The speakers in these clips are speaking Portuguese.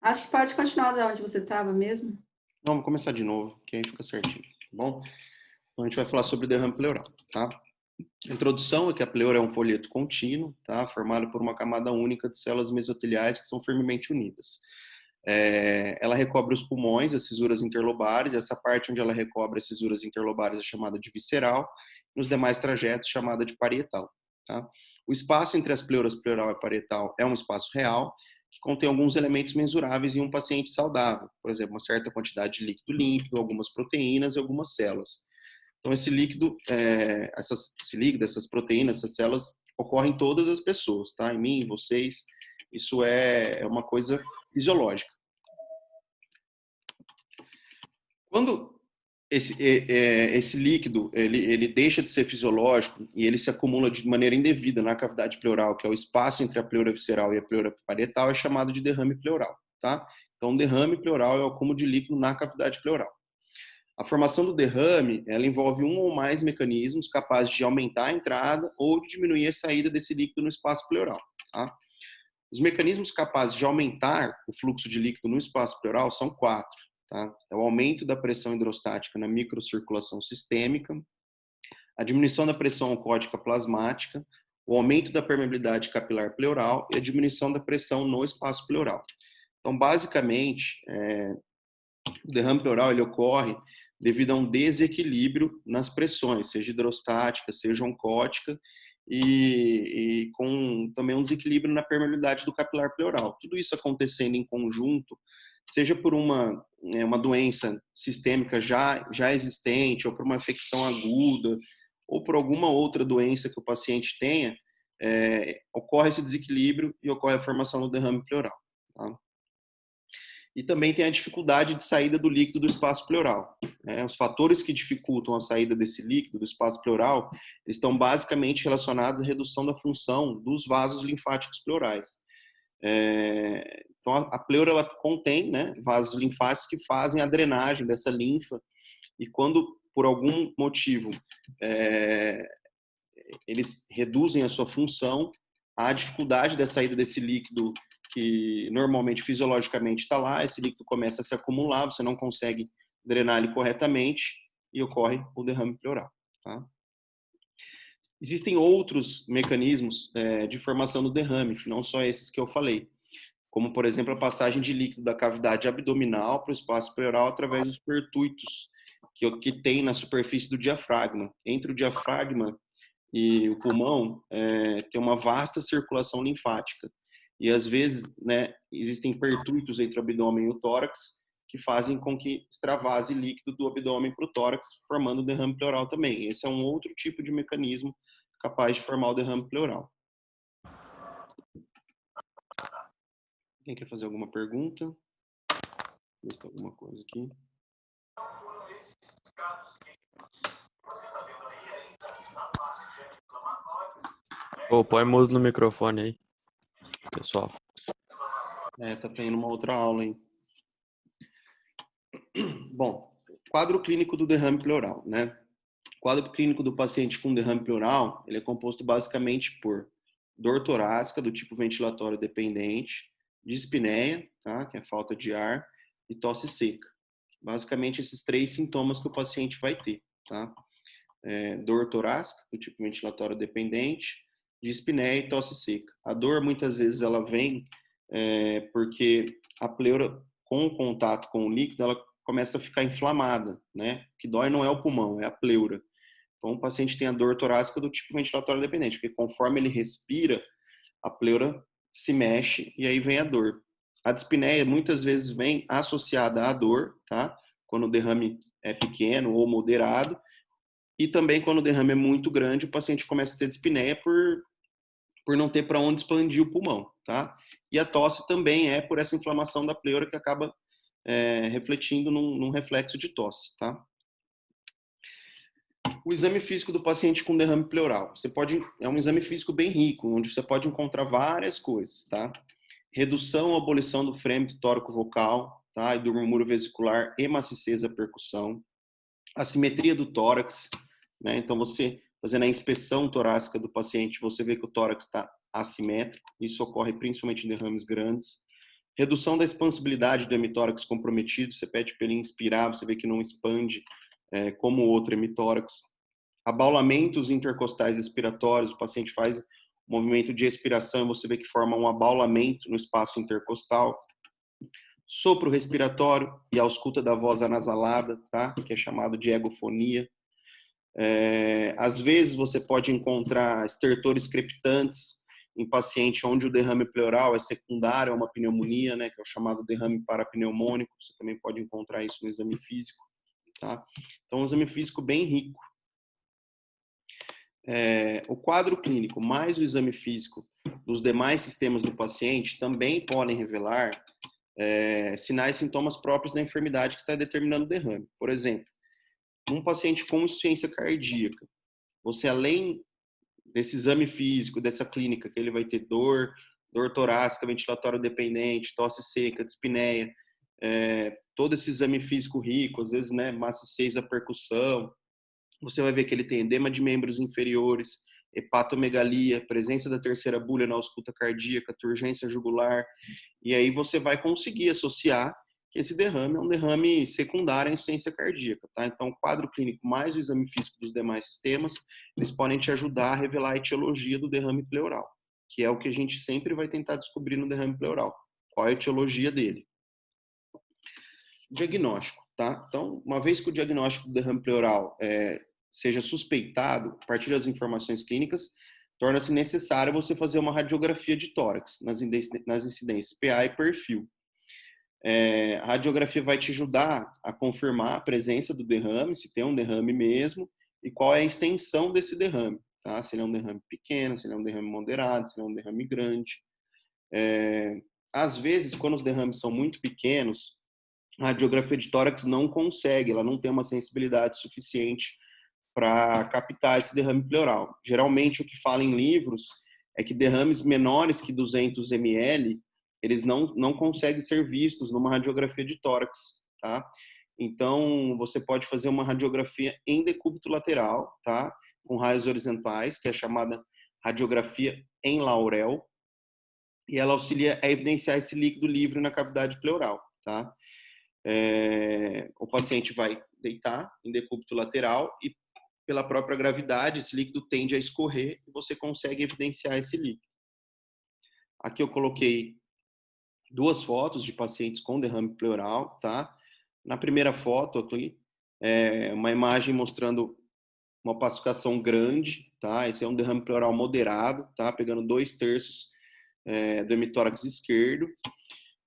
Acho que pode continuar de onde você estava mesmo. Vamos começar de novo, que aí fica certinho, tá bom? Então a gente vai falar sobre derrame pleural, tá? A introdução é que a pleura é um folheto contínuo, tá? Formado por uma camada única de células mesoteliais que são firmemente unidas. Ela recobre os pulmões, as cisuras interlobares, essa parte onde ela recobre as cisuras interlobares é chamada de visceral, nos demais trajetos chamada de parietal, tá? O espaço entre as pleuras pleural e parietal é um espaço real, que contém alguns elementos mensuráveis em um paciente saudável, por exemplo, uma certa quantidade de líquido límpido, algumas proteínas e algumas células. Então, esse líquido, essas proteínas, essas células, ocorrem em todas as pessoas, tá? Em mim, em vocês, isso é uma coisa fisiológica. Quando esse líquido ele deixa de ser fisiológico e ele se acumula de maneira indevida na cavidade pleural, que é o espaço entre a pleura visceral e a pleura parietal, é chamado de derrame pleural, tá? Então, derrame pleural é o acúmulo de líquido na cavidade pleural. A formação do derrame, ela envolve um ou mais mecanismos capazes de aumentar a entrada ou de diminuir a saída desse líquido no espaço pleural, tá? Os mecanismos capazes de aumentar o fluxo de líquido no espaço pleural são 4. Tá? É o aumento da pressão hidrostática na microcirculação sistêmica, a diminuição da pressão oncótica plasmática, o aumento da permeabilidade capilar pleural e a diminuição da pressão no espaço pleural. Então, basicamente, o derrame pleural ele ocorre devido a um desequilíbrio nas pressões, seja hidrostática, seja oncótica, e com também um desequilíbrio na permeabilidade do capilar pleural. Tudo isso acontecendo em conjunto, seja por uma doença sistêmica já existente, ou por uma infecção aguda, ou por alguma outra doença que o paciente tenha, ocorre esse desequilíbrio e ocorre a formação do derrame pleural. Tá? E também tem a dificuldade de saída do líquido do espaço pleural. Os fatores que dificultam a saída desse líquido do espaço pleural estão basicamente relacionados à redução da função dos vasos linfáticos pleurais. Então, a pleura ela contém, né, vasos linfáticos que fazem a drenagem dessa linfa, e quando, por algum motivo, eles reduzem a sua função, a dificuldade da saída desse líquido que normalmente fisiologicamente está lá, esse líquido começa a se acumular, você não consegue drenar ele corretamente e ocorre o derrame pleural. Tá? Existem outros mecanismos de formação do derrame, que não só esses que eu falei, como, por exemplo, a passagem de líquido da cavidade abdominal para o espaço pleural através dos pertuitos que tem na superfície do diafragma. Entre o diafragma e o pulmão tem uma vasta circulação linfática. E, às vezes, né, existem pertuitos entre o abdômen e o tórax que fazem com que extravase líquido do abdômen para o tórax, formando o derrame pleural também. Esse é um outro tipo de mecanismo capaz de formar o derrame pleural. Quem quer fazer alguma pergunta? Ver se tem alguma coisa aqui. Põe mudo no microfone aí, pessoal. Tá tendo uma outra aula aí. Bom, quadro clínico do derrame pleural, né? O quadro clínico do paciente com derrame pleural, ele é composto basicamente por dor torácica do tipo ventilatório dependente, dispneia, tá? Que é falta de ar, e tosse seca. Basicamente esses 3 sintomas que o paciente vai ter, tá? Dor torácica do tipo ventilatório dependente, dispneia e tosse seca. A dor muitas vezes ela vem porque a pleura, com o contato com o líquido, ela começa a ficar inflamada, né? O que dói não é o pulmão, é a pleura. Então, o paciente tem a dor torácica do tipo ventilatório dependente, porque conforme ele respira, a pleura se mexe e aí vem a dor. A dispneia muitas vezes vem associada à dor, tá? Quando o derrame é pequeno ou moderado, e também quando o derrame é muito grande, o paciente começa a ter dispneia por não ter para onde expandir o pulmão, tá? E a tosse também é por essa inflamação da pleura que acaba refletindo num reflexo de tosse, tá? O exame físico do paciente com derrame pleural. É um exame físico bem rico, onde você pode encontrar várias coisas, tá? Redução ou abolição do frêmito tóraco-vocal, tá? E do murmúrio vesicular e maciçez da percussão. Assimetria do tórax, né? Então, você fazendo a inspeção torácica do paciente, você vê que o tórax está assimétrico. Isso ocorre principalmente em derrames grandes. Redução da expansibilidade do hemitórax comprometido. Você pede para ele inspirar, você vê que não expande como o outro hemitórax. Abaulamentos intercostais expiratórios. O paciente faz movimento de expiração e você vê que forma um abaulamento no espaço intercostal. Sopro respiratório e ausculta da voz anasalada, tá? Que é chamado de egofonia. Às vezes você pode encontrar estertores crepitantes em paciente onde o derrame pleural é secundário a uma pneumonia, né? Que é o chamado derrame parapneumônico. Você também pode encontrar isso no exame físico, tá? Então, um exame físico bem rico. O quadro clínico mais o exame físico dos demais sistemas do paciente também podem revelar sinais e sintomas próprios da enfermidade que está determinando o derrame. Por exemplo, um paciente com insuficiência cardíaca, você além desse exame físico, dessa clínica, que ele vai ter dor torácica, ventilatório dependente, tosse seca, dispneia, todo esse exame físico rico, às vezes, né, massa 6 a percussão, você vai ver que ele tem edema de membros inferiores, hepatomegalia, presença da terceira bulha na ausculta cardíaca, turgência jugular, e aí você vai conseguir associar que esse derrame é um derrame secundário à insuficiência cardíaca, tá? Então, o quadro clínico mais o exame físico dos demais sistemas, eles podem te ajudar a revelar a etiologia do derrame pleural, que é o que a gente sempre vai tentar descobrir no derrame pleural. Qual é a etiologia dele? Diagnóstico, tá? Então, uma vez que o diagnóstico do derrame pleural seja suspeitado, a partir das informações clínicas, torna-se necessário você fazer uma radiografia de tórax nas incidências PA e perfil. A radiografia vai te ajudar a confirmar a presença do derrame, se tem um derrame mesmo, e qual é a extensão desse derrame, tá? Se ele é um derrame pequeno, se ele é um derrame moderado, se ele é um derrame grande. Às vezes, quando os derrames são muito pequenos, a radiografia de tórax não consegue, ela não tem uma sensibilidade suficiente para captar esse derrame pleural. Geralmente, o que fala em livros é que derrames menores que 200 ml, eles não conseguem ser vistos numa radiografia de tórax, tá? Então, você pode fazer uma radiografia em decúbito lateral, tá? Com raios horizontais, que é chamada radiografia em Laurel, e ela auxilia a evidenciar esse líquido livre na cavidade pleural, tá? O paciente vai deitar em decúbito lateral e, pela própria gravidade, esse líquido tende a escorrer e você consegue evidenciar esse líquido. Aqui eu coloquei 2 fotos de pacientes com derrame pleural, tá? Na primeira foto aqui, uma imagem mostrando uma pacificação grande, tá? Esse é um derrame pleural moderado, tá? Pegando 2/3 do hemitórax esquerdo.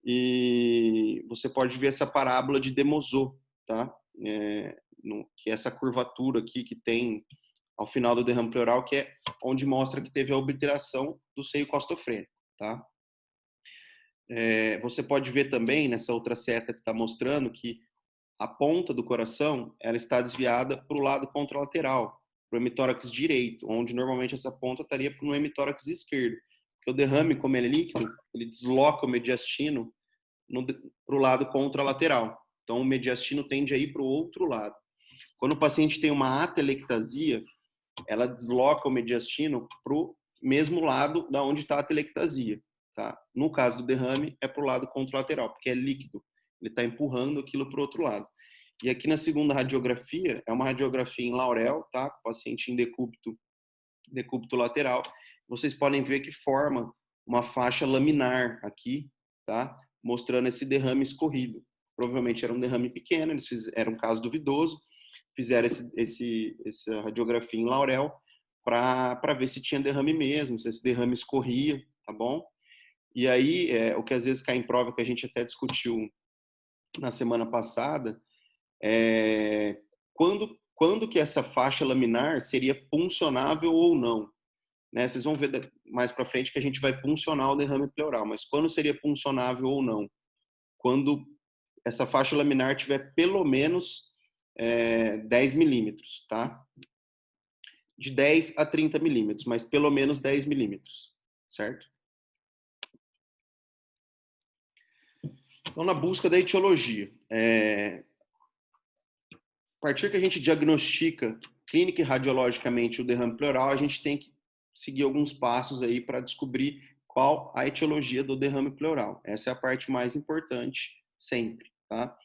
E você pode ver essa parábola de Demoseau, tá? Que é essa curvatura aqui que tem ao final do derrame pleural, que é onde mostra que teve a obliteração do seio costofrênico, tá? Você pode ver também nessa outra seta que está mostrando que a ponta do coração ela está desviada para o lado contralateral, para o hemitórax direito, onde normalmente essa ponta estaria no hemitórax esquerdo. Porque o derrame, como ele é líquido, ele desloca o mediastino para o lado contralateral. Então, o mediastino tende a ir para o outro lado. Quando o paciente tem uma atelectasia, ela desloca o mediastino para o mesmo lado da onde está a atelectasia. Tá? No caso do derrame, é para o lado contralateral, porque é líquido. Ele está empurrando aquilo para o outro lado. E aqui na segunda radiografia, é uma radiografia em Laurel, tá? Com o paciente em decúbito lateral. Vocês podem ver que forma uma faixa laminar aqui, tá? Mostrando esse derrame escorrido. Provavelmente era um derrame pequeno, era um caso duvidoso, fizeram essa radiografia em Laurel para ver se tinha derrame mesmo, se esse derrame escorria, tá bom? E aí, o que às vezes cai em prova, que a gente até discutiu na semana passada, quando que essa faixa laminar seria puncionável ou não. Né? Vocês vão ver mais para frente que a gente vai puncionar o derrame pleural, mas quando seria puncionável ou não? Quando essa faixa laminar tiver pelo menos 10 milímetros, tá? De 10 a 30 milímetros, mas pelo menos 10 milímetros, certo? Então, na busca da etiologia, a partir que a gente diagnostica clínica e radiologicamente o derrame pleural, a gente tem que seguir alguns passos aí para descobrir qual a etiologia do derrame pleural. Essa é a parte mais importante sempre, tá?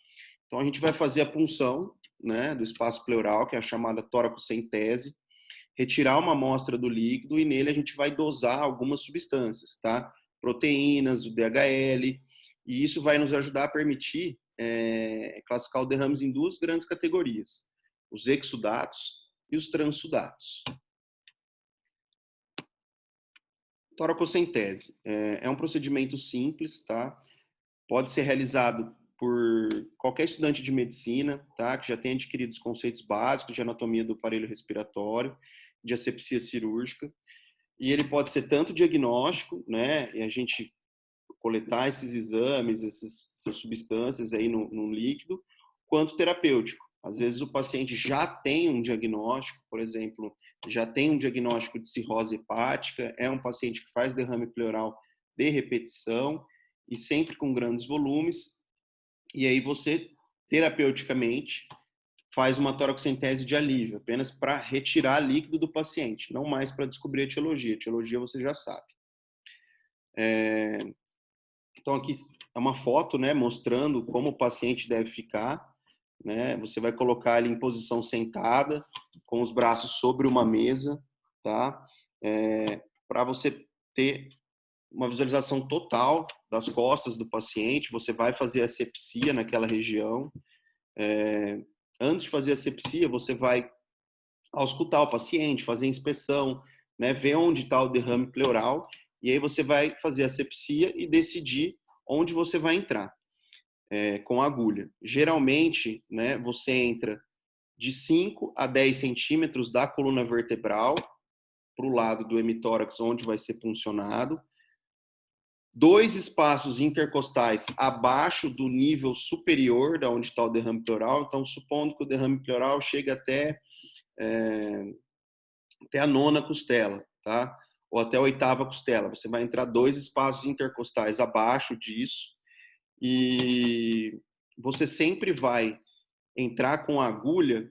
Então, a gente vai fazer a punção, né, do espaço pleural, que é a chamada toracocentese, retirar uma amostra do líquido e nele a gente vai dosar algumas substâncias, tá? Proteínas, o DHL, e isso vai nos ajudar a permitir classificar o derrames em duas grandes categorias, os exudatos e os transsudatos. Toracocentese é um procedimento simples, tá? Pode ser realizado por qualquer estudante de medicina, tá? Que já tenha adquirido os conceitos básicos de anatomia do aparelho respiratório, de asepsia cirúrgica, e ele pode ser tanto diagnóstico, né? E a gente coletar esses exames, essas substâncias aí no líquido, quanto terapêutico. Às vezes o paciente já tem um diagnóstico, por exemplo, já tem um diagnóstico de cirrose hepática, é um paciente que faz derrame pleural de repetição e sempre com grandes volumes, e aí você, terapeuticamente, faz uma toracocentese de alívio, apenas para retirar líquido do paciente, não mais para descobrir a etiologia. A etiologia você já sabe. Então, aqui é uma foto, né, mostrando como o paciente deve ficar, né? Você vai colocar ele em posição sentada, com os braços sobre uma mesa, tá? Para você ter uma visualização total das costas do paciente. Você vai fazer asepsia naquela região. Antes de fazer asepsia, você vai auscultar o paciente, fazer inspeção, né, ver onde está o derrame pleural, e aí você vai fazer a asepsia e decidir onde você vai entrar com a agulha. Geralmente, né, você entra de 5 a 10 centímetros da coluna vertebral para o lado do hemitórax, onde vai ser puncionado. 2 espaços intercostais abaixo do nível superior da onde está o derrame pleural. Então, supondo que o derrame pleural chega até a 9ª costela, tá? Ou até a 8ª costela. Você vai entrar 2 espaços intercostais abaixo disso e você sempre vai entrar com a agulha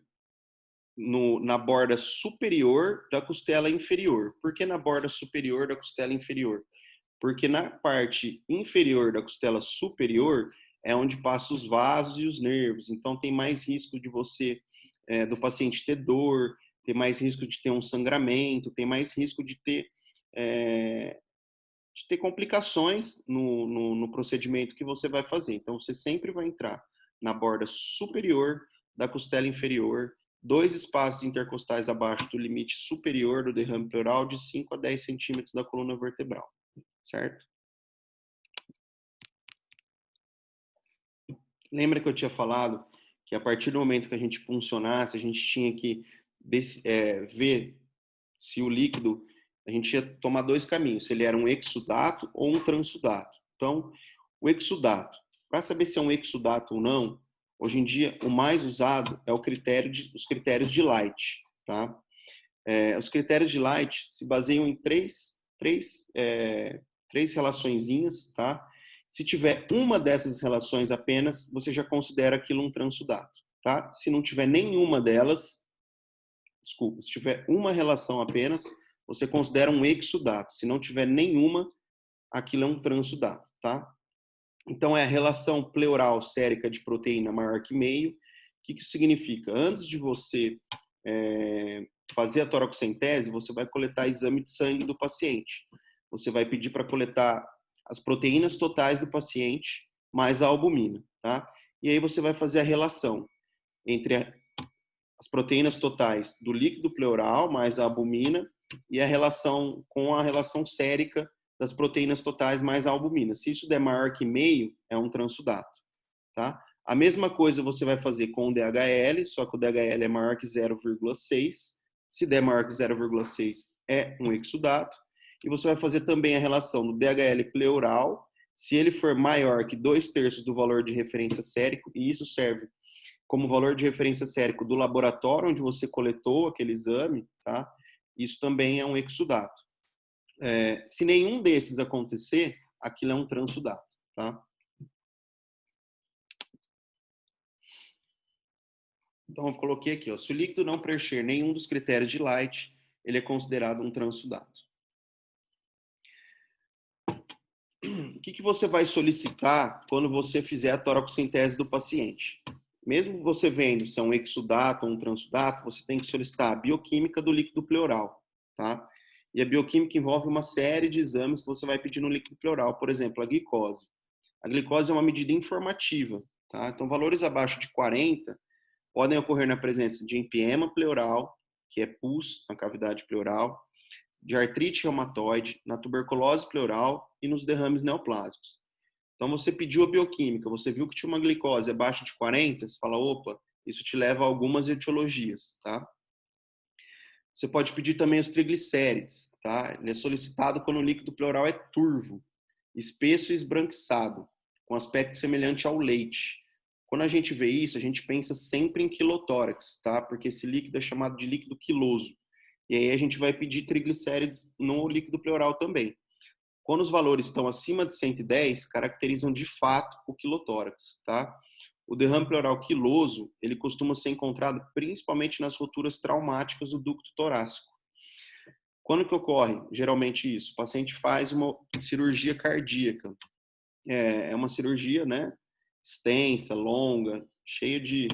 na borda superior da costela inferior. Por que na borda superior da costela inferior? Porque na parte inferior da costela superior é onde passam os vasos e os nervos. Então tem mais risco de você, do paciente ter dor, tem mais risco de ter um sangramento, tem mais risco de ter complicações no procedimento que você vai fazer. Então você sempre vai entrar na borda superior da costela inferior, 2 espaços intercostais abaixo do limite superior do derrame pleural, de 5 a 10 centímetros da coluna vertebral. Certo? Lembra que eu tinha falado que a partir do momento que a gente puncionasse, a gente tinha que ver se o líquido, a gente ia tomar 2 caminhos, se ele era um exudato ou um transsudato. Então, o exudato, para saber se é um exudato ou não, hoje em dia o mais usado é os critérios de Light, tá? Os critérios de Light se baseiam em três relaçõezinhas, tá? Se tiver uma dessas relações apenas, você já considera aquilo um transsudato, tá? Se não tiver nenhuma delas, se tiver uma relação apenas, você considera um exudato. Se não tiver nenhuma, aquilo é um transsudato, tá? Então, é a relação pleural sérica de proteína maior que meio. O que isso significa? Antes de você fazer a toracocentese, você vai coletar exame de sangue do paciente. Você vai pedir para coletar as proteínas totais do paciente mais a albumina, tá? E aí você vai fazer a relação entre as proteínas totais do líquido pleural mais a albumina e a relação com a relação sérica das proteínas totais mais a albumina. Se isso der maior que meio, é um transsudato, tá? A mesma coisa você vai fazer com o DHL, só que o DHL é maior que 0,6. Se der maior que 0,6, é um exudato. E você vai fazer também a relação do DHL pleural, se ele for maior que 2/3 do valor de referência sérico, e isso serve como valor de referência sérico do laboratório onde você coletou aquele exame, tá? Isso também é um exudato. Se nenhum desses acontecer, aquilo é um transsudato, tá? Então, eu coloquei aqui, ó, se o líquido não preencher nenhum dos critérios de Light, ele é considerado um transsudato. o que você vai solicitar quando você fizer a toracocentese do paciente? Mesmo você vendo se é um exudato ou um transudato, você tem que solicitar a bioquímica do líquido pleural, tá? E a bioquímica envolve uma série de exames que você vai pedir no líquido pleural, por exemplo, a glicose. A glicose é uma medida informativa, tá? Então, valores abaixo de 40 podem ocorrer na presença de empiema pleural, que é pus na cavidade pleural, de artrite reumatoide, na tuberculose pleural e nos derrames neoplásicos. Então, você pediu a bioquímica, você viu que tinha uma glicose abaixo de 40, você fala, opa, isso te leva a algumas etiologias, tá? Você pode pedir também os triglicérides, tá? Ele é solicitado quando o líquido pleural é turvo, espesso e esbranquiçado, com aspecto semelhante ao leite. Quando a gente vê isso, a gente pensa sempre em quilotórax, tá? Porque esse líquido é chamado de líquido quiloso. E aí a gente vai pedir triglicérides no líquido pleural também. Quando os valores estão acima de 110, caracterizam de fato o quilotórax, tá? O derrame pleural quiloso, ele costuma ser encontrado principalmente nas roturas traumáticas do ducto torácico. Quando que ocorre geralmente isso? O paciente faz uma cirurgia cardíaca. É uma cirurgia, né, extensa, longa, cheia de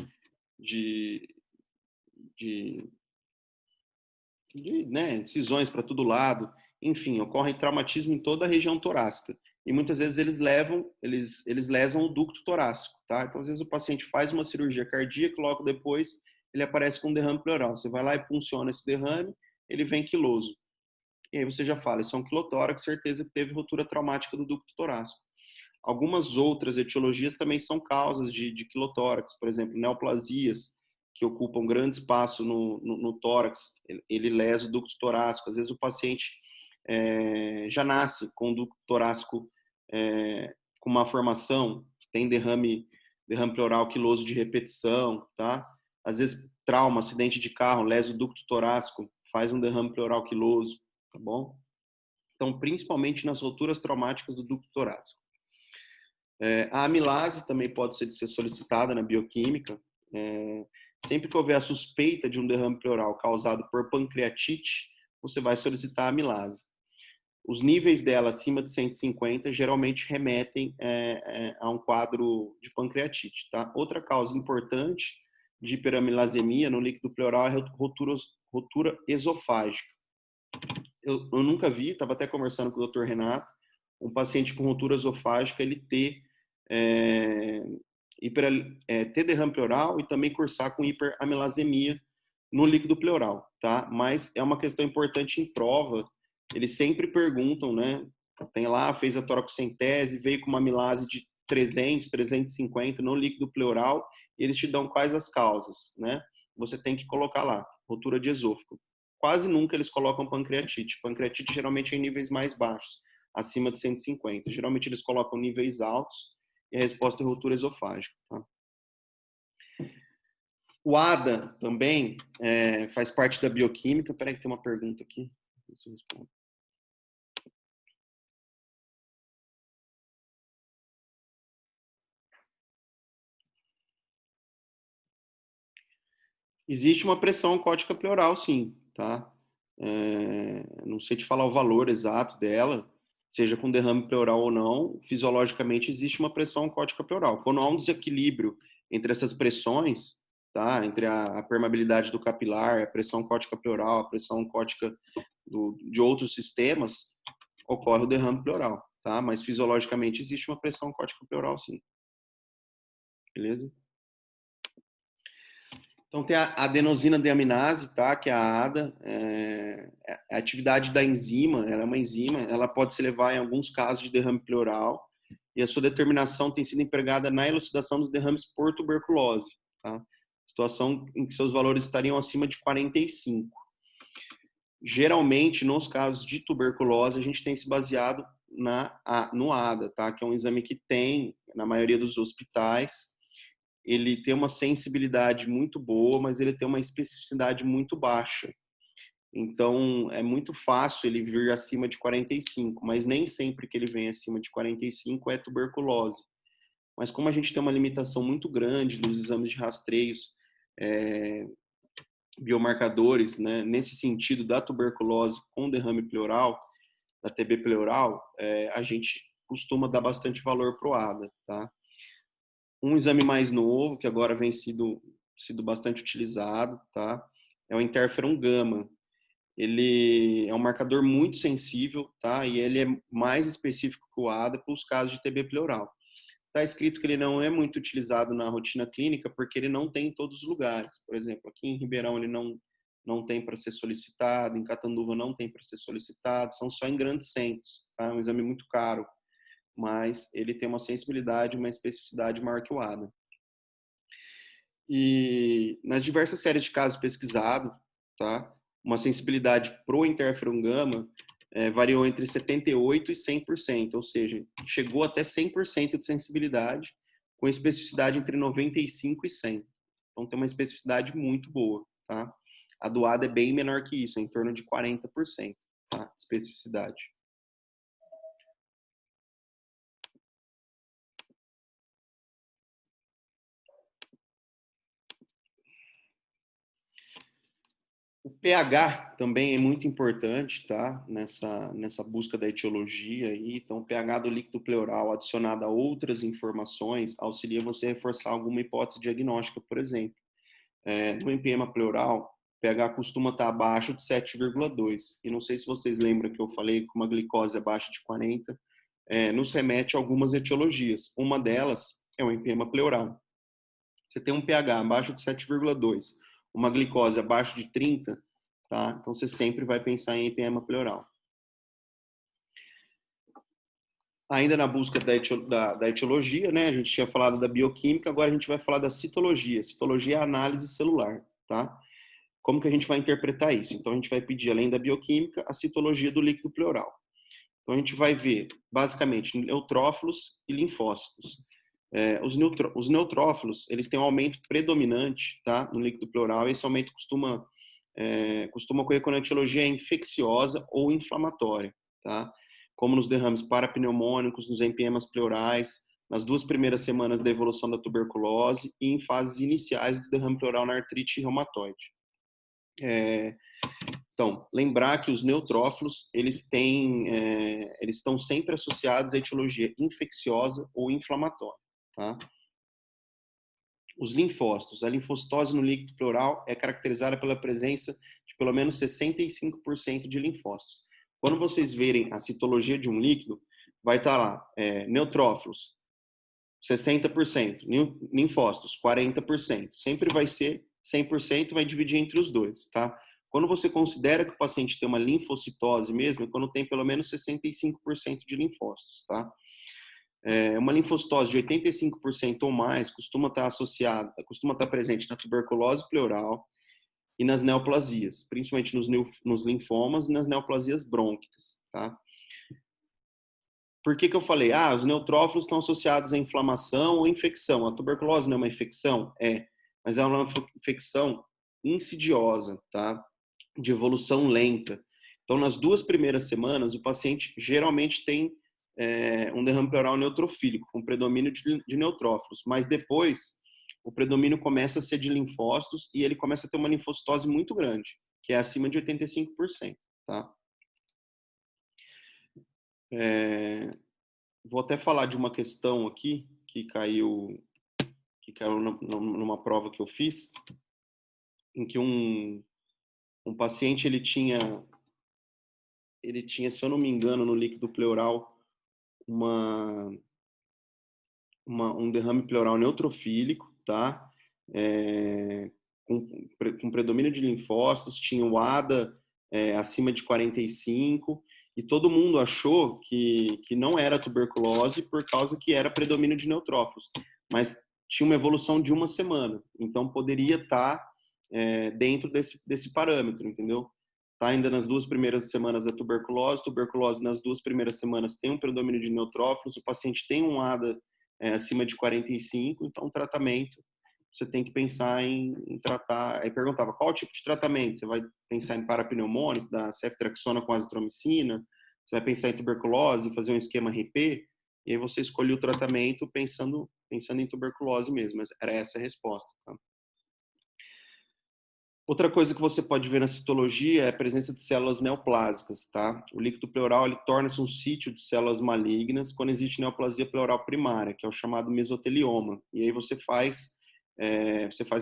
né, incisões para todo lado. Enfim, ocorre traumatismo em toda a região torácica. E muitas vezes eles lesam o ducto torácico, tá? Então, às vezes o paciente faz uma cirurgia cardíaca, logo depois ele aparece com um derrame pleural. Você vai lá e punciona esse derrame, ele vem quiloso. E aí você já fala, isso é um quilotórax, certeza que teve rotura traumática do ducto torácico. Algumas outras etiologias também são causas de quilotórax, por exemplo, neoplasias, que ocupam grande espaço no tórax, ele lesa o ducto torácico. Às vezes o paciente já nasce com o ducto torácico com uma formação, tem derrame pleural quiloso de repetição, tá? Às vezes trauma, acidente de carro, lesa o ducto torácico, faz um derrame pleural quiloso, tá bom? Então, principalmente nas roturas traumáticas do ducto torácico. A amilase também pode ser solicitada na bioquímica. Sempre que houver a suspeita de um derrame pleural causado por pancreatite, você vai solicitar a amilase. Os níveis dela acima de 150 geralmente remetem a um quadro de pancreatite, tá? Outra causa importante de hiperamilasemia no líquido pleural é a rotura esofágica. Eu nunca vi, estava até conversando com o Dr. Renato, um paciente com rotura esofágica ele ter derrame pleural e também cursar com hiperamilasemia no líquido pleural, tá? Mas é uma questão importante em prova. Eles sempre perguntam, né? Tem lá, fez a toracocentese, veio com uma amilase de 300, 350 no líquido pleural, e eles te dão quais as causas, né? Você tem que colocar lá, rotura de esôfago. Quase nunca eles colocam pancreatite. Pancreatite geralmente é em níveis mais baixos, acima de 150. Geralmente eles colocam níveis altos e a resposta é rotura esofágica, tá? O ADA também faz parte da bioquímica. Peraí que tem uma pergunta aqui. Deixa eu responder. Existe uma pressão oncótica pleural, sim, tá? Não sei te falar o valor exato dela, seja com derrame pleural ou não, fisiologicamente existe uma pressão oncótica pleural. Quando há um desequilíbrio entre essas pressões, tá? Entre a permeabilidade do capilar, a pressão oncótica pleural, a pressão oncótica de outros sistemas, ocorre o derrame pleural, tá? Mas fisiologicamente existe uma pressão oncótica pleural, sim. Beleza? Então, tem a adenosina deaminase, tá? Que é a ADA. A atividade da enzima, ela é uma enzima, ela pode se levar em alguns casos de derrame pleural, e a sua determinação tem sido empregada na elucidação dos derrames por tuberculose, tá? Situação em que seus valores estariam acima de 45. Geralmente, nos casos de tuberculose, a gente tem se baseado no ADA, tá? Que é um exame que tem, na maioria dos hospitais, ele tem uma sensibilidade muito boa, mas ele tem uma especificidade muito baixa. Então, é muito fácil ele vir acima de 45, mas nem sempre que ele vem acima de 45 é tuberculose. Mas como a gente tem uma limitação muito grande dos exames de rastreios, biomarcadores, né, nesse sentido da tuberculose com derrame pleural, da TB pleural, a gente costuma dar bastante valor para o ADA, tá? Um exame mais novo, que agora vem sido bastante utilizado, tá? É o interferon gama. Ele é um marcador muito sensível, tá? E ele é mais específico que o ADA para os casos de TB pleural. Está escrito que ele não é muito utilizado na rotina clínica porque ele não tem em todos os lugares. Por exemplo, aqui em Ribeirão ele não tem para ser solicitado, em Catanduva não tem para ser solicitado, são só em grandes centros, tá? É um exame muito caro, mas ele tem uma sensibilidade, uma especificidade maior que o ADA. E nas diversas séries de casos pesquisados, tá? Uma sensibilidade pro interferon gama variou entre 78% e 100%, ou seja, chegou até 100% de sensibilidade, com especificidade entre 95% e 100%. Então tem uma especificidade muito boa, tá? A do ADA é bem menor que isso, é em torno de 40%, tá? De especificidade. O pH também é muito importante, tá? Nessa busca da etiologia aí. Então, o pH do líquido pleural adicionado a outras informações auxilia você a reforçar alguma hipótese diagnóstica, por exemplo. No empema pleural, o pH costuma estar abaixo de 7,2. E não sei se vocês lembram que eu falei que uma glicose abaixo de 40 nos remete a algumas etiologias. Uma delas é o empema pleural. Você tem um pH abaixo de 7,2, uma glicose abaixo de 30, tá? Então você sempre vai pensar em empema pleural. Ainda na busca da etiologia, né? A gente tinha falado da bioquímica, agora a gente vai falar da citologia. Citologia é a análise celular, tá? Como que a gente vai interpretar isso? Então a gente vai pedir, além da bioquímica, a citologia do líquido pleural. Então a gente vai ver, basicamente, neutrófilos e linfócitos. Os neutrófilos, eles têm um aumento predominante, tá, no líquido pleural, e esse aumento costuma ocorrer quando a etiologia é infecciosa ou inflamatória, tá? Como nos derrames parapneumônicos, nos empemas pleurais, nas 2 primeiras semanas da evolução da tuberculose e em fases iniciais do derrame pleural na artrite reumatoide. Então, lembrar que os neutrófilos, eles estão sempre associados à etiologia infecciosa ou inflamatória, tá? Os linfócitos. A linfocitose no líquido pleural é caracterizada pela presença de pelo menos 65% de linfócitos. Quando vocês verem a citologia de um líquido, vai estar lá, neutrófilos, 60%, linfócitos, 40%. Sempre vai ser 100%, vai dividir entre os dois, tá? Quando você considera que o paciente tem uma linfocitose mesmo, é quando tem pelo menos 65% de linfócitos, tá? Uma linfocitose de 85% ou mais costuma estar presente na tuberculose pleural e nas neoplasias, principalmente nos linfomas e nas neoplasias brônquicas, tá? Por que eu falei? Os neutrófilos estão associados à inflamação ou infecção. A tuberculose não é uma infecção? Mas é uma infecção insidiosa, tá? De evolução lenta. Então, nas 2 primeiras semanas, o paciente geralmente tem um derrame pleural neutrofílico, com predomínio de neutrófilos. Mas depois, o predomínio começa a ser de linfócitos e ele começa a ter uma linfocitose muito grande, que é acima de 85%, tá? Vou até falar de uma questão aqui que caiu numa prova que eu fiz, em que um paciente ele tinha, se eu não me engano, no líquido pleural um derrame pleural neutrofílico, tá? Com predomínio de linfócitos, tinha o ADA acima de 45, e todo mundo achou que não era tuberculose por causa que era predomínio de neutrófilos, mas tinha uma evolução de 1 semana, então poderia estar dentro desse parâmetro, entendeu? Tá ainda nas 2 primeiras semanas da tuberculose nas 2 primeiras semanas tem um predomínio de neutrófilos, o paciente tem um ADA acima de 45, então o tratamento você tem que pensar em tratar. Aí perguntava qual tipo de tratamento? Você vai pensar em parapneumônico, da ceftriaxona com azitromicina? Você vai pensar em tuberculose, fazer um esquema RP? E aí você escolhe o tratamento pensando em tuberculose mesmo. Mas era essa a resposta. Tá? Outra coisa que você pode ver na citologia é a presença de células neoplásicas, tá? O líquido pleural, ele torna-se um sítio de células malignas quando existe neoplasia pleural primária, que é o chamado mesotelioma. E aí você faz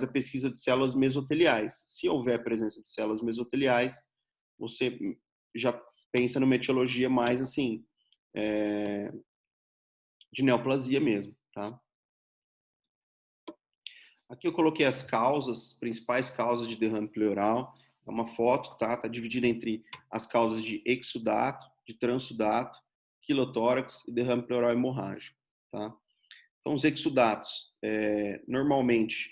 a pesquisa de células mesoteliais. Se houver a presença de células mesoteliais, você já pensa numa etiologia mais, assim, de neoplasia mesmo, tá? Aqui eu coloquei as causas, principais causas de derrame pleural. É uma foto, tá? Tá dividida entre as causas de exudato, de transudato, quilotórax e derrame pleural hemorrágico, tá? Então, os exudatos, normalmente,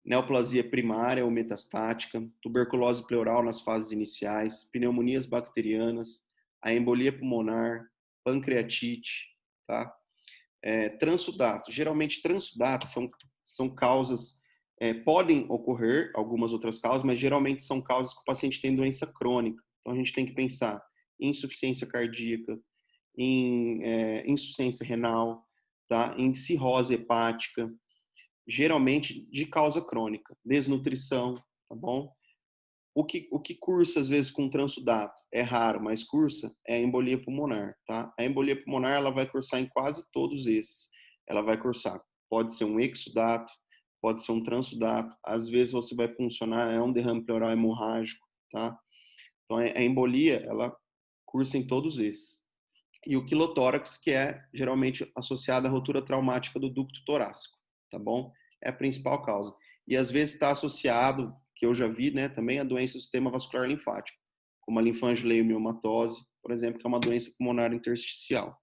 neoplasia primária ou metastática, tuberculose pleural nas fases iniciais, pneumonias bacterianas, a embolia pulmonar, pancreatite, tá? Transudato. Geralmente, transudatos são causas, podem ocorrer algumas outras causas, mas geralmente são causas que o paciente tem doença crônica. Então, a gente tem que pensar em insuficiência cardíaca, em insuficiência renal, tá? Em cirrose hepática, geralmente de causa crônica, desnutrição, tá bom? O que cursa, às vezes, com transudato, é raro, mas cursa, é a embolia pulmonar, tá? A embolia pulmonar, ela vai cursar em quase todos esses. Ela vai cursar, pode ser um exudato, pode ser um transudato, às vezes você vai funcionar, é um derrame pleural hemorrágico, tá? Então, a embolia, ela cursa em todos esses. E o quilotórax, que é geralmente associado à rotura traumática do ducto torácico, tá bom? É a principal causa. E às vezes está associado, que eu já vi, né, também a doença do sistema vascular linfático, como a linfangileomiomatose, por exemplo, que é uma doença pulmonar intersticial.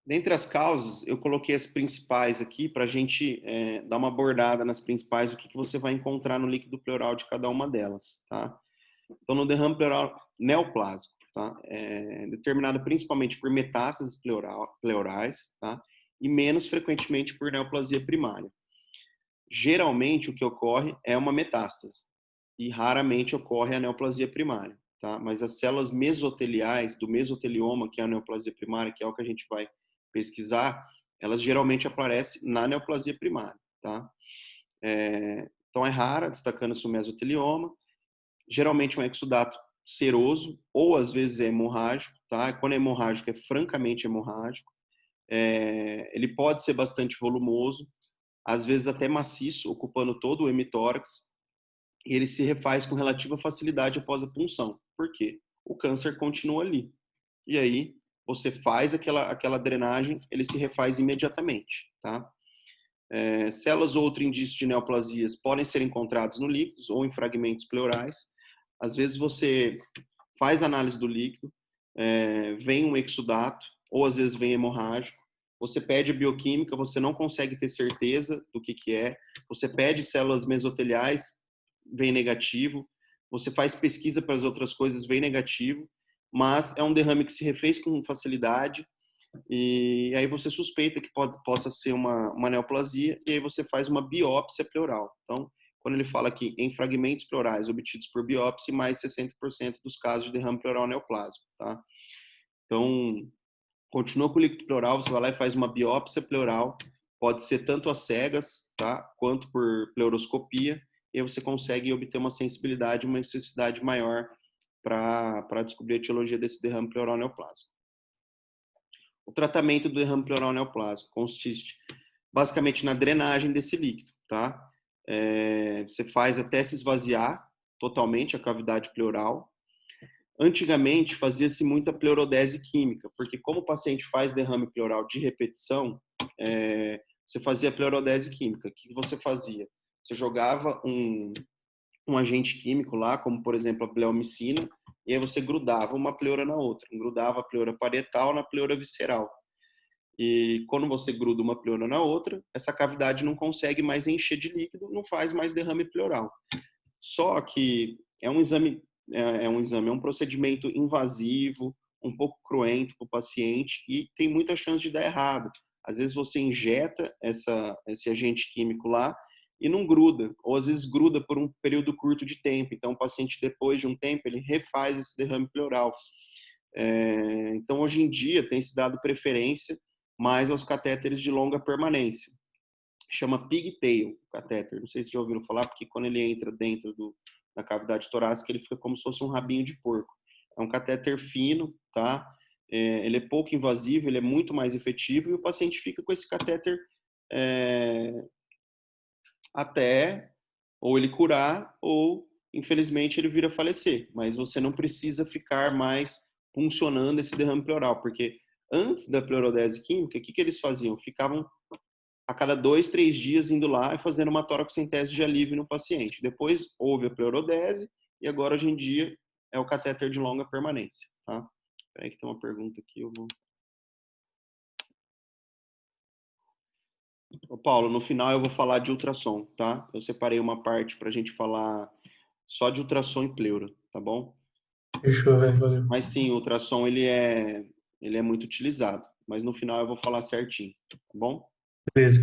Dentre as causas, eu coloquei as principais aqui para a gente dar uma abordada nas principais, o que você vai encontrar no líquido pleural de cada uma delas, tá? Então, no derrame pleural neoplásico, tá? Determinado principalmente por metástases pleurais, tá? E menos frequentemente por neoplasia primária. Geralmente, o que ocorre é uma metástase e raramente ocorre a neoplasia primária, tá? Mas as células mesoteliais do mesotelioma, que é a neoplasia primária, que é o que a gente vai pesquisar, elas geralmente aparecem na neoplasia primária, tá? Então, é rara, destacando-se o mesotelioma, geralmente um exudato seroso, ou às vezes é hemorrágico, tá? Quando é hemorrágico, é francamente hemorrágico. Ele pode ser bastante volumoso, às vezes até maciço, ocupando todo o hemitórax, e ele se refaz com relativa facilidade após a punção. Por quê? O câncer continua ali. E aí, você faz aquela drenagem, ele se refaz imediatamente, tá? Células ou outro indício de neoplasias podem ser encontrados no líquido ou em fragmentos pleurais. Às vezes você faz análise do líquido, vem um exudato, ou às vezes vem hemorrágico. Você pede bioquímica, você não consegue ter certeza do que é. Você pede células mesoteliais, vem negativo. Você faz pesquisa para as outras coisas, vem negativo. Mas é um derrame que se refez com facilidade, e aí você suspeita que possa ser uma neoplasia, e aí você faz uma biópsia pleural. Então, quando ele fala aqui em fragmentos pleurais obtidos por biópsia, mais 60% dos casos de derrame pleural neoplásico, tá? Então, continua com o líquido pleural, você vai lá e faz uma biópsia pleural, pode ser tanto às cegas, tá? Quanto por pleuroscopia, e aí você consegue obter uma sensibilidade, uma especificidade maior para descobrir a etiologia desse derrame pleural neoplásico. O tratamento do derrame pleural neoplásico consiste basicamente na drenagem desse líquido, tá? Você faz até se esvaziar totalmente a cavidade pleural. Antigamente fazia-se muita pleurodese química, porque como o paciente faz derrame pleural de repetição, você fazia pleurodese química. O que você fazia? Você jogava um agente químico lá, como por exemplo a bleomicina, e aí você grudava uma pleura na outra, grudava a pleura parietal na pleura visceral. E quando você gruda uma pleura na outra, essa cavidade não consegue mais encher de líquido, não faz mais derrame pleural. Só que é um procedimento invasivo, um pouco cruento para o paciente e tem muita chance de dar errado. Às vezes você injeta esse agente químico lá e não gruda, ou às vezes gruda por um período curto de tempo. Então o paciente, depois de um tempo, ele refaz esse derrame pleural. Então hoje em dia tem se dado preferência mais aos catéteres de longa permanência. chama pigtail, o catéter. Não sei se já ouviram falar, porque quando ele entra dentro da cavidade torácica, ele fica como se fosse um rabinho de porco. É um catéter fino, tá? Ele é pouco invasivo, ele é muito mais efetivo e o paciente fica com esse catéter até ou ele curar ou, infelizmente, ele vir a falecer. Mas você não precisa ficar mais puncionando esse derrame pleural, porque antes da pleurodese química, o que eles faziam? Ficavam a cada 2, 3 dias indo lá e fazendo uma toracocentese de alívio no paciente. Depois houve a pleurodese e agora, hoje em dia, é o catéter de longa permanência. Tá? Espera aí que tem uma pergunta aqui. Ô, Paulo, no final eu vou falar de ultrassom, tá? Eu separei uma parte para a gente falar só de ultrassom e pleura, tá bom? Fechou, velho. Valeu. Mas sim, o ultrassom ele é muito utilizado, mas no final eu vou falar certinho, tá bom? Beleza.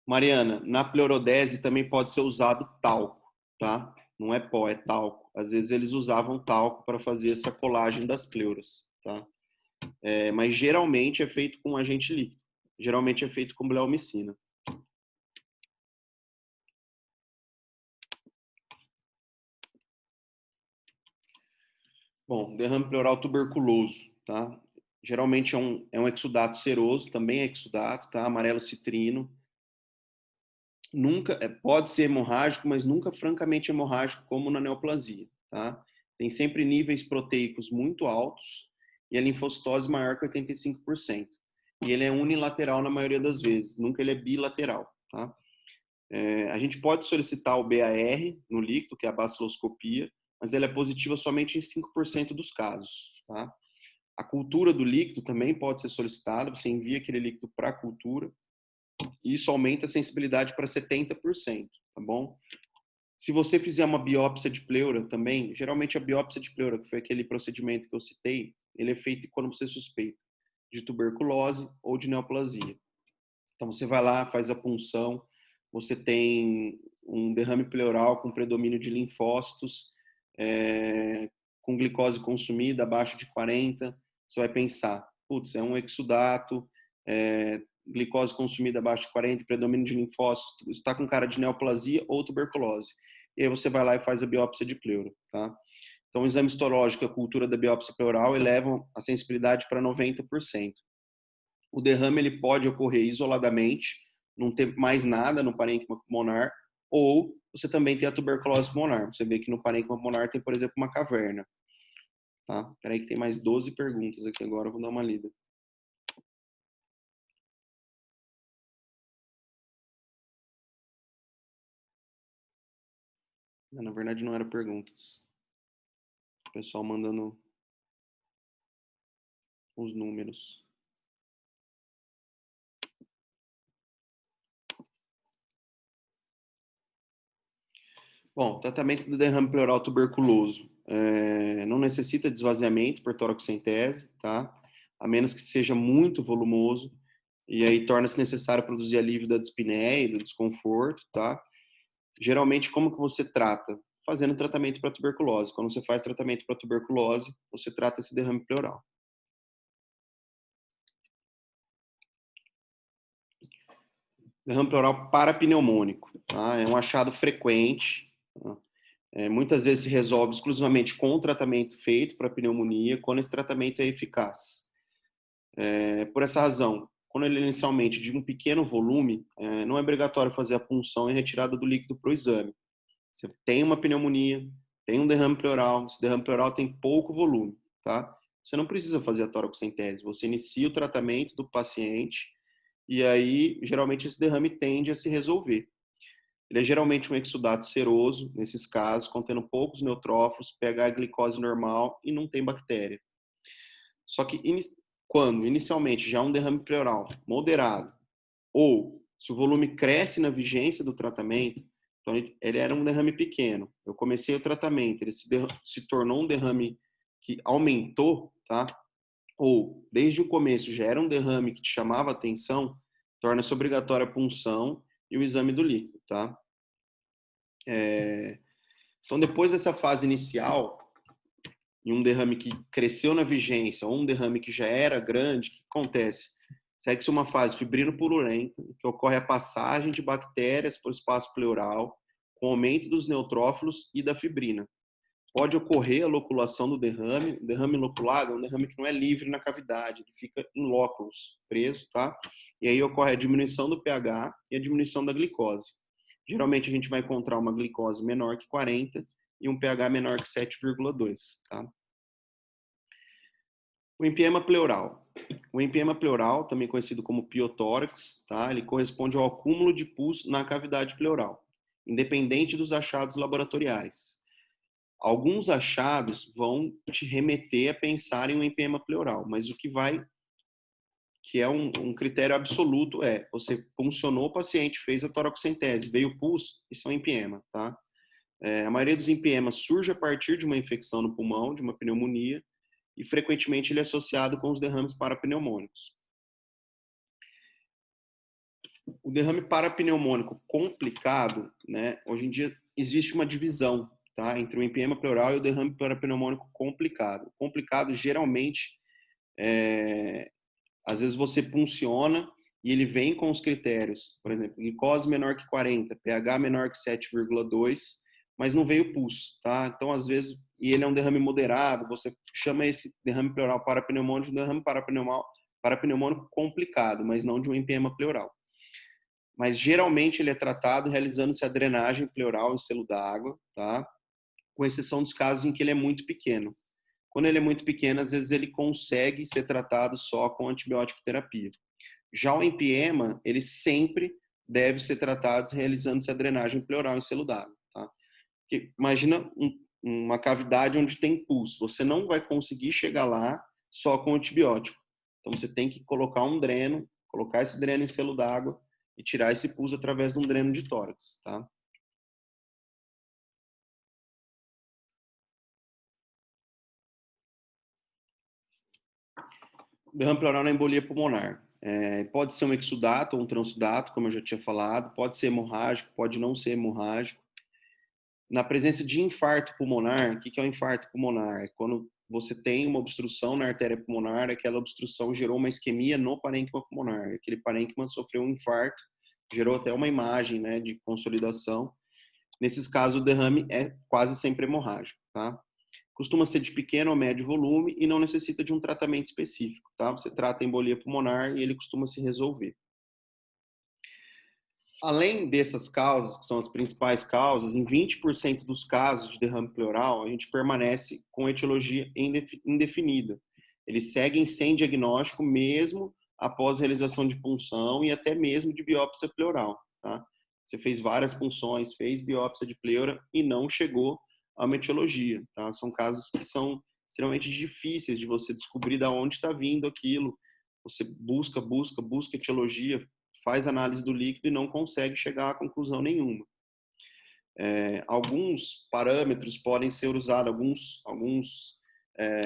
Mariana, na pleurodese também pode ser usado talco, tá? Não é pó, é talco. Às vezes eles usavam talco para fazer essa colagem das pleuras, tá? Mas geralmente é feito com agente líquido. Geralmente é feito com bleomicina. Bom, derrame pleural tuberculoso, tá? Geralmente é um exudato seroso, também é exudato, tá? Amarelo citrino. Nunca, pode ser hemorrágico, mas nunca francamente hemorrágico, como na neoplasia, tá? Tem sempre níveis proteicos muito altos e a linfocitose maior que 85%. E ele é unilateral na maioria das vezes, nunca ele é bilateral, tá? A gente pode solicitar o BAR no líquido, que é a baciloscopia, mas ela é positiva somente em 5% dos casos, tá? A cultura do líquido também pode ser solicitada, você envia aquele líquido para a cultura, e isso aumenta a sensibilidade para 70%, tá bom? Se você fizer uma biópsia de pleura também, geralmente a biópsia de pleura, que foi aquele procedimento que eu citei, ele é feito quando você suspeita de tuberculose ou de neoplasia. Então você vai lá, faz a punção, você tem um derrame pleural com predomínio de linfócitos, com glicose consumida abaixo de 40, você vai pensar, putz, é um exudato, glicose consumida abaixo de 40, predomínio de linfócitos, está com cara de neoplasia ou tuberculose. E aí você vai lá e faz a biópsia de pleura, tá? Então, o exame histológico e a cultura da biópsia pleural elevam a sensibilidade para 90%. O derrame ele pode ocorrer isoladamente, não ter mais nada no parênquima pulmonar, ou você também tem a tuberculose pulmonar. Você vê que no parênquima pulmonar tem, por exemplo, uma caverna. Tá? Peraí que tem mais 12 perguntas aqui agora, eu vou dar uma lida. Na verdade, não eram perguntas. O pessoal mandando os números. Bom, tratamento do derrame pleural tuberculoso. Não necessita de esvaziamento por toracocentese, tá? A menos que seja muito volumoso. E aí torna-se necessário produzir alívio da dispneia e do desconforto, tá? Geralmente, como que você trata? Fazendo tratamento para tuberculose. Quando você faz tratamento para tuberculose, você trata esse derrame pleural. Derrame pleural parapneumônico, tá? É um achado frequente, tá? Muitas vezes se resolve exclusivamente com o tratamento feito para pneumonia, quando esse tratamento é eficaz. Por essa razão, quando ele é inicialmente de um pequeno volume, não é obrigatório fazer a punção e retirada do líquido para o exame. Você tem uma pneumonia, tem um derrame pleural, esse derrame pleural tem pouco volume, tá? Você não precisa fazer a toracocentese, você inicia o tratamento do paciente e aí, geralmente, esse derrame tende a se resolver. Ele é geralmente um exudato seroso, nesses casos, contendo poucos neutrófilos, pH glicose normal e não tem bactéria. Só que quando inicialmente já um derrame pleural moderado, ou se o volume cresce na vigência do tratamento, então ele era um derrame pequeno. Eu comecei o tratamento, ele se tornou um derrame que aumentou, tá? Ou desde o começo já era um derrame que te chamava atenção, torna-se obrigatória a punção e o exame do líquido, tá? Então, depois dessa fase inicial, em um derrame que cresceu na vigência, ou um derrame que já era grande, o que acontece? Segue-se uma fase fibrino-purulenta, que ocorre a passagem de bactérias pelo espaço pleural, com aumento dos neutrófilos e da fibrina. Pode ocorrer a loculação do derrame. O derrame loculado é um derrame que não é livre na cavidade, ele fica em lóculos, preso, tá? E aí ocorre a diminuição do pH e a diminuição da glicose. Geralmente a gente vai encontrar uma glicose menor que 40 e um pH menor que 7,2, tá? O empiema pleural. O empiema pleural, também conhecido como piotórax, tá? Ele corresponde ao acúmulo de pus na cavidade pleural, independente dos achados laboratoriais. Alguns achados vão te remeter a pensar em um empiema pleural, mas que é um critério absoluto, você puncionou o paciente, fez a toracocentese, veio pus, isso é um empiema, tá? A maioria dos empiemas surge a partir de uma infecção no pulmão, de uma pneumonia, e frequentemente ele é associado com os derrames parapneumônicos. O derrame parapneumônico complicado, né? Hoje em dia existe uma divisão, tá, entre o empiema pleural e o derrame parapneumônico complicado. Complicado, geralmente, às vezes você punciona e ele vem com os critérios, por exemplo, glicose menor que 40, pH menor que 7,2, mas não veio pus, tá? Então, às vezes, e ele é um derrame moderado, você chama esse derrame pleural parapneumônico de derrame parapneumônico complicado, mas não de um empiema pleural. Mas geralmente ele é tratado realizando-se a drenagem pleural em selo d'água, tá? Com exceção dos casos em que ele é muito pequeno. Quando ele é muito pequeno, às vezes ele consegue ser tratado só com antibiótico terapia. Já o empiema, ele sempre deve ser tratado realizando-se a drenagem pleural em selo d'água, tá? Porque imagina uma cavidade onde tem pus, você não vai conseguir chegar lá só com antibiótico. Então você tem que colocar um dreno, colocar esse dreno em selo d'água e tirar esse pus através de um dreno de tórax, tá? Derrame pleural na embolia pulmonar. Pode ser um exudato ou um transudato, como eu já tinha falado, pode ser hemorrágico, pode não ser hemorrágico. Na presença de infarto pulmonar, o que é o infarto pulmonar? É quando você tem uma obstrução na artéria pulmonar, aquela obstrução gerou uma isquemia no parênquima pulmonar. Aquele parênquima sofreu um infarto, gerou até uma imagem, né, de consolidação. Nesses casos, o derrame é quase sempre hemorrágico, tá? Costuma ser de pequeno ou médio volume e não necessita de um tratamento específico, tá? Você trata a embolia pulmonar e ele costuma se resolver. Além dessas causas, que são as principais causas, em 20% dos casos de derrame pleural, a gente permanece com etiologia indefinida. Eles seguem sem diagnóstico mesmo após a realização de punção e até mesmo de biópsia pleural, tá? Você fez várias punções, fez biópsia de pleura e não chegou a uma etiologia, tá? São casos que são extremamente difíceis de você descobrir de onde está vindo aquilo. Você busca etiologia, faz análise do líquido e não consegue chegar a conclusão nenhuma. Alguns parâmetros podem ser usados, alguns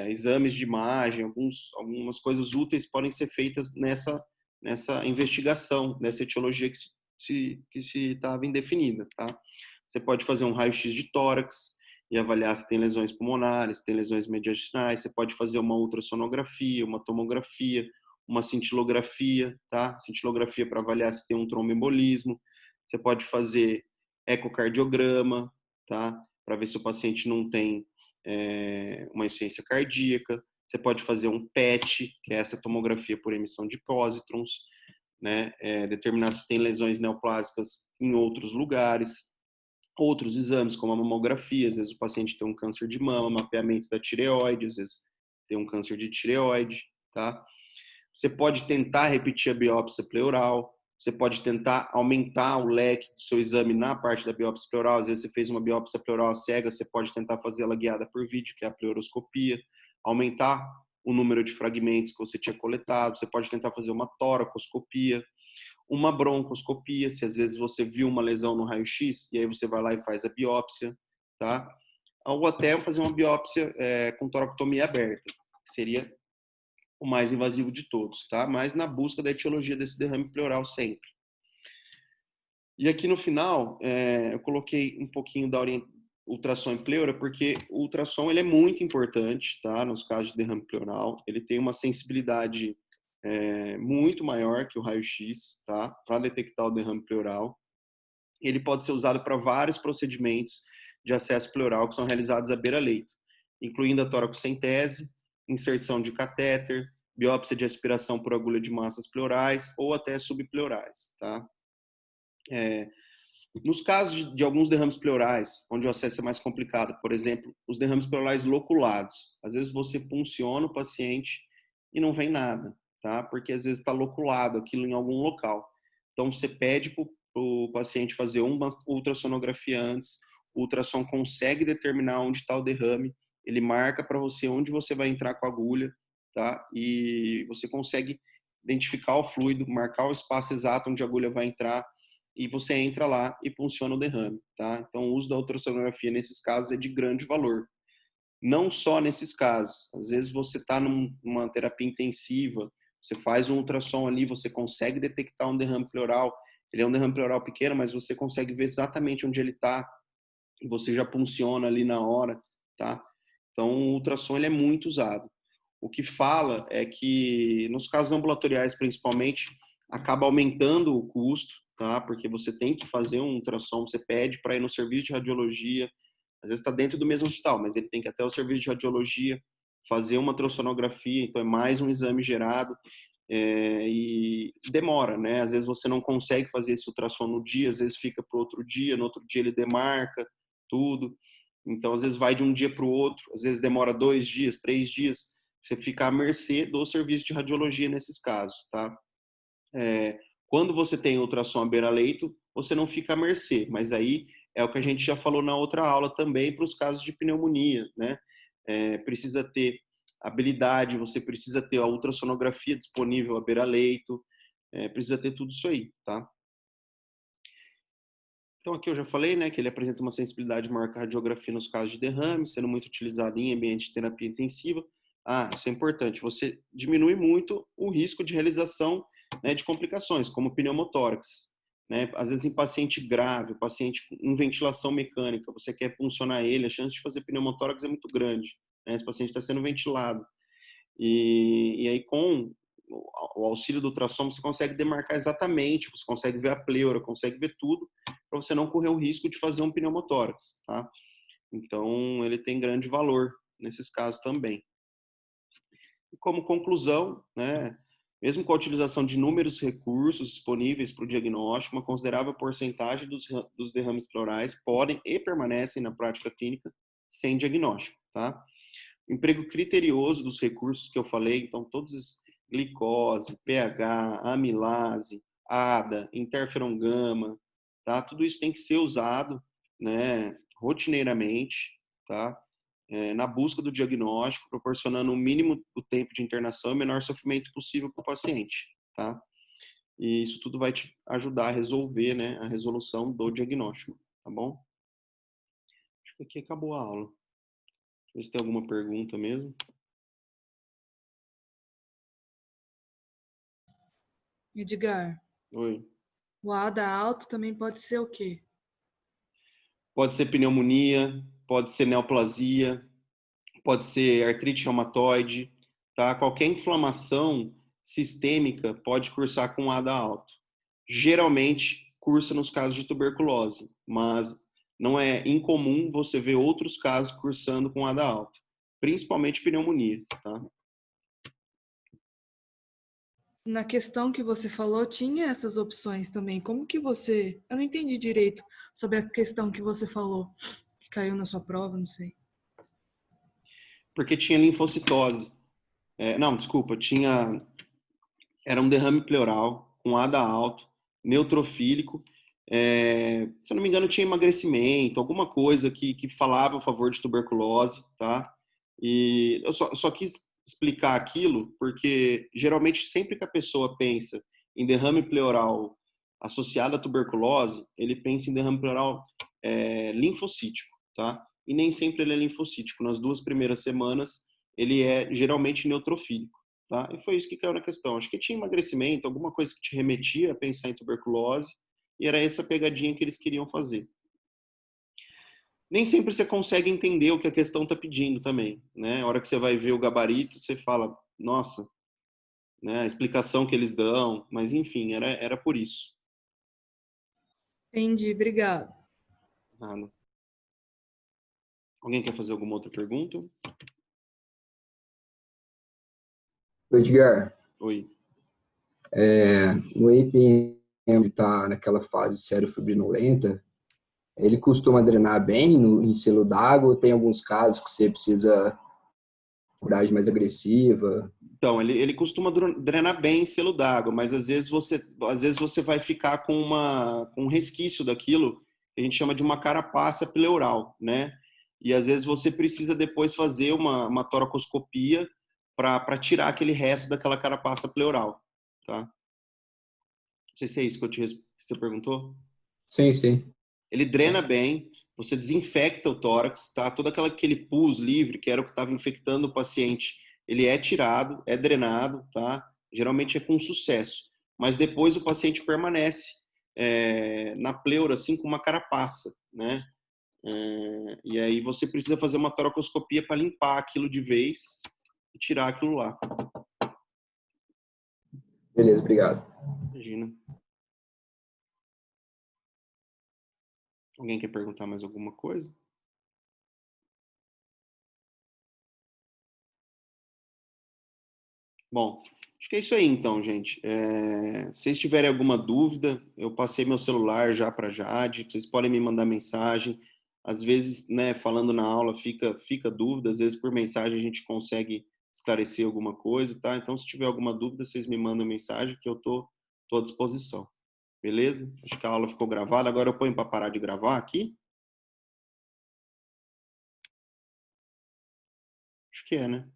exames de imagem, algumas coisas úteis podem ser feitas nessa investigação, nessa etiologia que se estava indefinida, tá? Você pode fazer um raio-x de tórax e avaliar se tem lesões pulmonares, se tem lesões mediastinais. Você pode fazer uma ultrassonografia, uma tomografia, uma cintilografia, tá? Cintilografia para avaliar se tem um tromboembolismo. Você pode fazer ecocardiograma, tá? Para ver se o paciente não tem uma insuficiência cardíaca. Você pode fazer um PET, que é essa tomografia por emissão de pósitrons, né? Determinar se tem lesões neoplásicas em outros lugares. Outros exames, como a mamografia, às vezes o paciente tem um câncer de mama, mapeamento da tireoide, às vezes tem um câncer de tireoide, tá? Você pode tentar repetir a biópsia pleural, você pode tentar aumentar o leque do seu exame na parte da biópsia pleural. Às vezes você fez uma biópsia pleural cega, você pode tentar fazer ela guiada por vídeo, que é a pleuroscopia, aumentar o número de fragmentos que você tinha coletado. Você pode tentar fazer uma toracoscopia, uma broncoscopia, se às vezes você viu uma lesão no raio-x, e aí você vai lá e faz a biópsia, tá? Ou até fazer uma biópsia com toracotomia aberta, que seria o mais invasivo de todos, tá? Mas na busca da etiologia desse derrame pleural sempre. E aqui no final, eu coloquei um pouquinho da ultrassom em pleura, porque o ultrassom ele é muito importante, tá? Nos casos de derrame pleural, ele tem uma sensibilidade muito maior que o raio-x, tá? Para detectar o derrame pleural. Ele pode ser usado para vários procedimentos de acesso pleural que são realizados à beira-leito, incluindo a toracocentese, inserção de catéter, biópsia de aspiração por agulha de massas pleurais ou até subpleurais, tá? Nos casos de alguns derrames pleurais, onde o acesso é mais complicado, por exemplo, os derrames pleurais loculados. Às vezes você punciona o paciente e não vem nada, tá? Porque às vezes está loculado aquilo em algum local. Então você pede para o paciente fazer uma ultrassonografia antes, o ultrassom consegue determinar onde está o derrame, ele marca para você onde você vai entrar com a agulha, tá? E você consegue identificar o fluido, marcar o espaço exato onde a agulha vai entrar, e você entra lá e punciona o derrame, tá? Então, o uso da ultrassonografia nesses casos é de grande valor. Não só nesses casos. Às vezes você está numa terapia intensiva, você faz um ultrassom ali, você consegue detectar um derrame pleural. Ele é um derrame pleural pequeno, mas você consegue ver exatamente onde ele está e você já punciona ali na hora, tá? Então, o ultrassom ele é muito usado. O que fala é que, nos casos ambulatoriais, principalmente, acaba aumentando o custo, tá? Porque você tem que fazer um ultrassom, você pede para ir no serviço de radiologia, às vezes está dentro do mesmo hospital, mas ele tem que ir até o serviço de radiologia, fazer uma ultrassonografia, então é mais um exame gerado, e demora, né? Às vezes você não consegue fazer esse ultrassom no dia, às vezes fica para outro dia, no outro dia ele demarca tudo, então às vezes vai de um dia para o outro, às vezes demora 2 dias, 3 dias, você fica à mercê do serviço de radiologia nesses casos, tá? Quando você tem ultrassom à beira-leito, você não fica à mercê, mas aí é o que a gente já falou na outra aula também para os casos de pneumonia, né? Precisa ter habilidade, você precisa ter a ultrassonografia disponível à beira-leito, precisa ter tudo isso aí, tá? Então aqui eu já falei, né, que ele apresenta uma sensibilidade maior que a radiografia nos casos de derrame, sendo muito utilizado em ambiente de terapia intensiva. Isso é importante, você diminui muito o risco de realização, né, de complicações, como pneumotórax. Né? Às vezes em paciente grave, paciente com ventilação mecânica, você quer puncionar ele, a chance de fazer pneumotórax é muito grande. Né? Esse paciente está sendo ventilado. E aí com o auxílio do ultrassom você consegue demarcar exatamente, você consegue ver a pleura, consegue ver tudo, para você não correr o risco de fazer um pneumotórax, tá? Então, ele tem grande valor nesses casos também. E como conclusão, né, mesmo com a utilização de inúmeros recursos disponíveis para o diagnóstico, uma considerável porcentagem dos derrames pleurais podem e permanecem na prática clínica sem diagnóstico, tá? O emprego criterioso dos recursos que eu falei, então todos os glicose, pH, amilase, ADA, interferon gama, tá? Tudo isso tem que ser usado, né, rotineiramente, tá? Na busca do diagnóstico, proporcionando o mínimo do tempo de internação e o menor sofrimento possível para o paciente, tá? E isso tudo vai te ajudar a resolver, né, a resolução do diagnóstico, tá bom? Acho que aqui acabou a aula. Deixa eu ver se tem alguma pergunta mesmo. Edgar, Oi. o ADA alto também pode ser o quê? Pode ser pneumonia, pode ser neoplasia, pode ser artrite reumatoide, tá? Qualquer inflamação sistêmica pode cursar com ADA alto. Geralmente cursa nos casos de tuberculose, mas não é incomum você ver outros casos cursando com ADA alto, principalmente pneumonia, tá? Na questão que você falou, tinha essas opções também. Como que você... Eu não entendi direito sobre a questão que você falou, que caiu na sua prova, não sei. Porque tinha linfocitose. Não, desculpa, era um derrame pleural com ADA alto, neutrofílico. Se eu não me engano, tinha emagrecimento, alguma coisa que falava a favor de tuberculose, tá? E eu só quis explicar aquilo porque geralmente sempre que a pessoa pensa em derrame pleural associado à tuberculose, ele pensa em derrame pleural linfocítico, tá? E nem sempre ele é linfocítico. Nas 2 primeiras semanas, ele é geralmente neutrofílico. Tá? E foi isso que caiu na questão. Acho que tinha emagrecimento, alguma coisa que te remetia a pensar em tuberculose, e era essa pegadinha que eles queriam fazer. Nem sempre você consegue entender o que a questão está pedindo também, né? A hora que você vai ver o gabarito, você fala, nossa, né? A explicação que eles dão, mas enfim, era por isso. Entendi, obrigado. Nada. Alguém quer fazer alguma outra pergunta? Edgar, Oi. o EPM está naquela fase serofibrinolenta, ele costuma drenar bem em selo d'água ou tem alguns casos que você precisa de abordagem mais agressiva? Então, ele costuma drenar bem em selo d'água, mas às vezes você vai ficar com um resquício daquilo que a gente chama de uma carapaça pleural, né? E às vezes você precisa depois fazer uma toracoscopia para tirar aquele resto daquela carapaça pleural, tá? Não sei se é isso que você perguntou. Sim, sim. Ele drena bem, você desinfecta o tórax, tá? Todo aquele pus livre, que era o que estava infectando o paciente, ele é tirado, é drenado, tá? Geralmente é com sucesso. Mas depois o paciente permanece na pleura, assim, com uma carapaça, né? E aí você precisa fazer uma toracoscopia para limpar aquilo de vez e tirar aquilo lá. Beleza, obrigado. Imagina. Alguém quer perguntar mais alguma coisa? Bom, acho que é isso aí então, gente. Se vocês tiverem alguma dúvida, eu passei meu celular já para a Jade, vocês podem me mandar mensagem. Às vezes, né, falando na aula fica dúvida, às vezes por mensagem a gente consegue esclarecer alguma coisa, tá? Então, se tiver alguma dúvida, vocês me mandam mensagem que eu tô à disposição. Beleza? Acho que a aula ficou gravada. Agora eu ponho para parar de gravar aqui. Acho que é, né?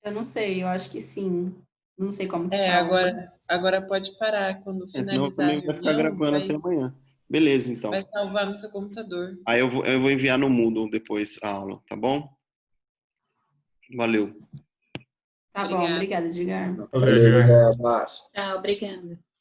Eu não sei, eu acho que sim. Não sei como que É, salva. agora pode parar. Quando Senão finalizar a também vai ficar reunião, gravando até amanhã. Beleza, então. vai salvar no seu computador. Aí eu vou enviar no Moodle depois a aula, tá bom? Valeu. Tá bom, Obrigada. obrigada, Edgar. Valeu, Edgar. Abraço. Tchau, obrigada.